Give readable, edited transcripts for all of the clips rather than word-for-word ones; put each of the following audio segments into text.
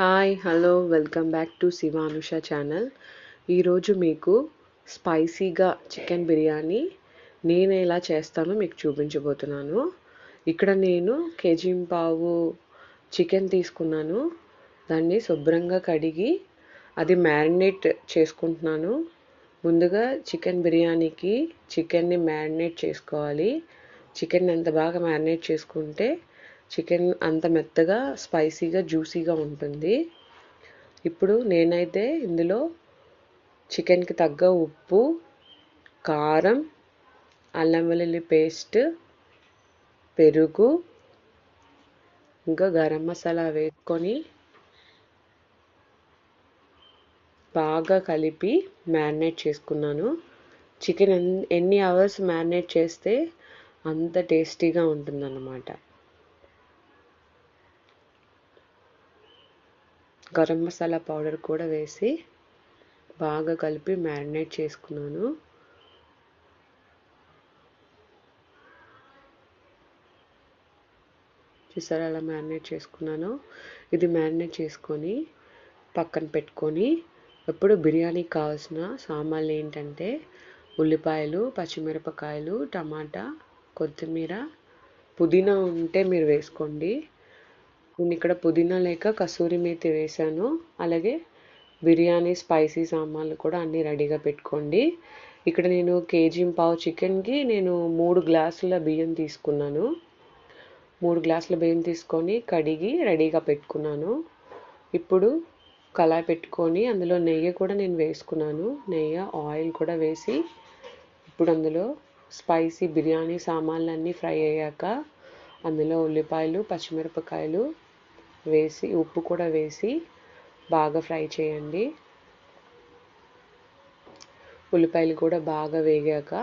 Hi hello welcome back to Shivanusha channel. ఈరోజు మీకు స్పైసీగా చికెన్ బిర్యానీ నేను ఎలా చేస్తానో మీకు చూపించబోతున్నాను. ఇక్కడ నేను కేజీంపావు చికెన్ తీసుకున్నాను. దాన్ని శుభ్రంగా కడిగి అది మ్యారినేట్ చేసుకుంటున్నాను. ముందుగా చికెన్ బిర్యానీకి చికెన్ని మ్యారినేట్ చేసుకోవాలి. చికెన్ ఎంత బాగా మ్యారినేట్ చేసుకుంటే చికెన్ అంత మెత్తగా స్పైసీగా జ్యూసీగా ఉంటుంది. ఇప్పుడు నేనైతే ఇందులో చికెన్కి తగ్గ ఉప్పు, కారం, అల్లం వెల్లుల్లి పేస్ట్, పెరుగు, ఇంకా గరం మసాలా వేసుకొని బాగా కలిపి మ్యారినేట్ చేసుకున్నాను. చికెన్ ఎన్ని అవర్స్ మ్యారినేట్ చేస్తే అంత టేస్టీగా ఉంటుందన్నమాట. గరం మసాలా పౌడర్ కూడా వేసి బాగా కలిపి మ్యారినేట్ చేసుకున్నాను. చూసారా అలా మ్యారినేట్ చేసుకున్నాను. ఇది మ్యారినేట్ చేసుకొని పక్కన పెట్టుకొని ఇప్పుడు బిర్యానీకి కావాల్సిన సామాన్లు ఏంటంటే ఉల్లిపాయలు, పచ్చిమిరపకాయలు, టమాటా, కొత్తిమీర, పుదీనా ఉంటే మీరు వేసుకోండి. నేను ఇక్కడ పుదీనా లేక కసూరి మేతి వేసాను. అలాగే బిర్యానీ స్పైసీ సామాన్లు కూడా అన్నీ రెడీగా పెట్టుకోండి. ఇక్కడ నేను కేజీంపావు చికెన్కి నేను 3 గ్లాసుల బియ్యం తీసుకున్నాను. 3 గ్లాసుల బియ్యం తీసుకొని కడిగి రెడీగా పెట్టుకున్నాను. ఇప్పుడు కళాయి పెట్టుకొని అందులో నెయ్యి కూడా నేను వేసుకున్నాను. నెయ్యి, ఆయిల్ కూడా వేసి ఇప్పుడు అందులో స్పైసీ బిర్యానీ సామాన్లు అన్నీ ఫ్రై అయ్యాక అందులో ఉల్లిపాయలు, పచ్చిమిరపకాయలు వేసి ఉప్పు కూడా వేసి బాగా ఫ్రై చేయండి. ఉల్లిపాయలు కూడా బాగా వేగాక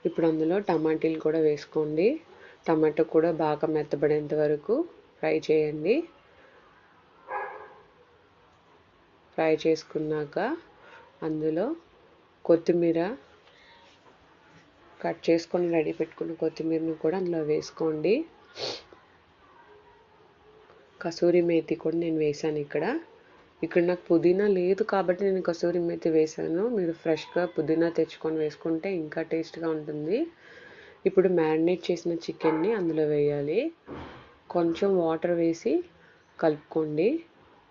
ఇప్పుడు అందులో టమాటీలు కూడా వేసుకోండి. టమాటో కూడా బాగా మెత్తబడేంత వరకు ఫ్రై చేయండి. ఫ్రై చేసుకున్నాక అందులో కొత్తిమీర కట్ చేసుకొని రెడీ పెట్టుకున్న కొత్తిమీరను కూడా అందులో వేసుకోండి. కసూరి మేతి కూడా నేను వేసాను. ఇక్కడ నాకు పుదీనా లేదు కాబట్టి నేను కసూరి మేతి వేసాను. మీరు ఫ్రెష్గా పుదీనా తెచ్చుకొని వేసుకుంటే ఇంకా టేస్ట్గా ఉంటుంది. ఇప్పుడు మ్యారినేట్ చేసిన చికెన్ని అందులో వేయాలి. కొంచెం వాటర్ వేసి కలుపుకోండి.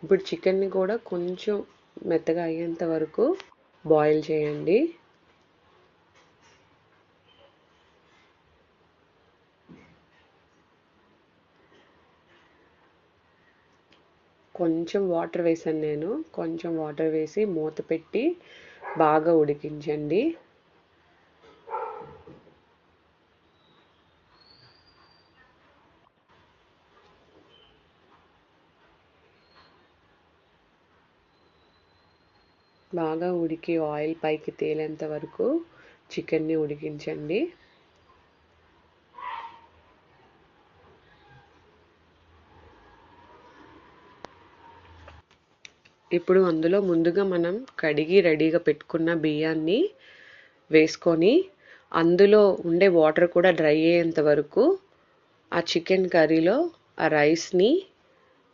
ఇప్పుడు చికెన్ని కూడా కొంచెం మెత్తగా అయ్యేంత వరకు బాయిల్ చేయండి. కొంచెం వాటర్ వేసాను నేను. కొంచెం వాటర్ వేసి మూత పెట్టి బాగా ఉడికించండి. బాగా ఉడికి ఆయిల్ పైకి తేలేంత వరకు చికెన్ని ఉడికించండి. ఇప్పుడు అందులో ముందుగా మనం కడిగి రెడీగా పెట్టుకున్న బియ్యాన్ని వేసుకొని అందులో ఉండే వాటర్ కూడా డ్రై అయ్యేంత వరకు ఆ చికెన్ కర్రీలో ఆ రైస్ని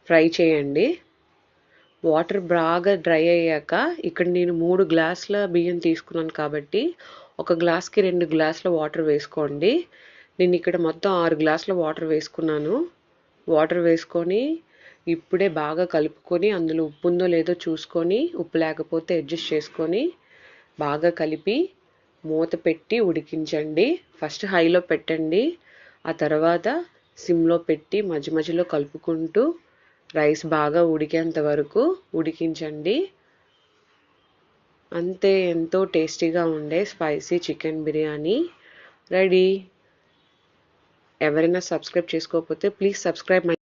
ఫ్రై చేయండి. వాటర్ బాగా డ్రై అయ్యాక ఇక్కడ నేను 3 గ్లాసుల బియ్యం తీసుకున్నాను కాబట్టి 1 గ్లాస్కి 2 గ్లాసుల వాటర్ వేసుకోండి. నేను ఇక్కడ మొత్తం 6 గ్లాసుల వాటర్ వేసుకున్నాను. వాటర్ వేసుకొని ఇప్పుడే బాగా కలుపుకొని అందులో ఉప్పు ఉందో లేదో చూసుకొని ఉప్పు లేకపోతే అడ్జస్ట్ చేసుకొని బాగా కలిపి మూత పెట్టి ఉడికించండి. ఫస్ట్ హైలో పెట్టండి. ఆ తర్వాత సిమ్లో పెట్టి మధ్య మధ్యలో కలుపుకుంటూ రైస్ బాగా ఉడికేంత వరకు ఉడికించండి. అంతే, ఎంతో టేస్టీగా ఉండే స్పైసీ చికెన్ బిర్యానీ రెడీ. ఎవరైనా సబ్స్క్రైబ్ చేసుకోకపోతే ప్లీజ్ సబ్స్క్రైబ్ మై